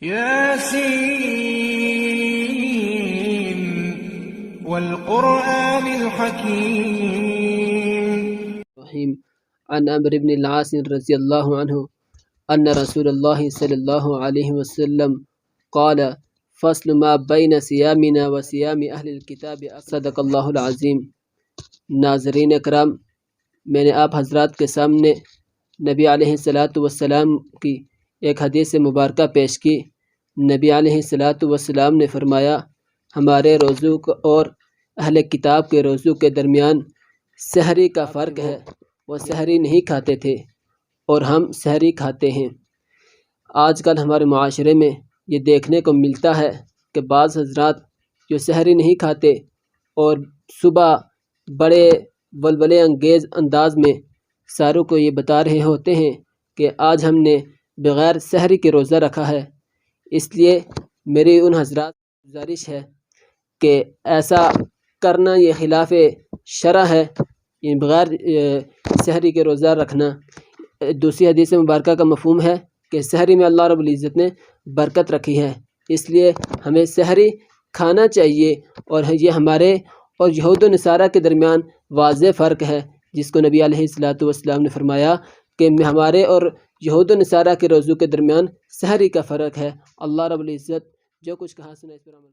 ياسين والقرآن الحكيم. الرحيم. عن عمرو بن العاص رضي الله عنه أن رسول الله صلى الله عليه وسلم قال فصل ما بين صيامنا وصيام أهل الكتاب صدق اللہ العظیم۔ ناظرین اکرام، میں نے آپ حضرات کے سامنے نبی علیہ السلام کی ایک حدیث مبارکہ پیش کی۔ نبی علیہ السلام نے فرمایا، ہمارے روزوں اور اہل کتاب کے روزوں کے درمیان سحری کا فرق ہے۔ وہ سحری نہیں کھاتے تھے اور ہم سحری کھاتے ہیں۔ آج کل ہمارے معاشرے میں یہ دیکھنے کو ملتا ہے کہ بعض حضرات جو سحری نہیں کھاتے اور صبح بڑے ولولے انگیز انداز میں ساروں کو یہ بتا رہے ہوتے ہیں کہ آج ہم نے بغیر سحری کے روزہ رکھا ہے۔ اس لیے میری ان حضرات سے گزارش ہے کہ ایسا کرنا یہ خلاف شرع ہے، یہ بغیر سحری کے روزہ رکھنا۔ دوسری حدیث مبارکہ کا مفہوم ہے کہ سحری میں اللہ رب العزت نے برکت رکھی ہے، اس لیے ہمیں سحری کھانا چاہیے۔ اور یہ ہمارے اور یہود و نصارہ کے درمیان واضح فرق ہے، جس کو نبی علیہ السلام نے فرمایا کہ ہمارے اور یہود و نصارہ کے روزوں کے درمیان سحری کا فرق ہے۔ اللہ رب العزت جو کچھ کہا سنا اس پر عمل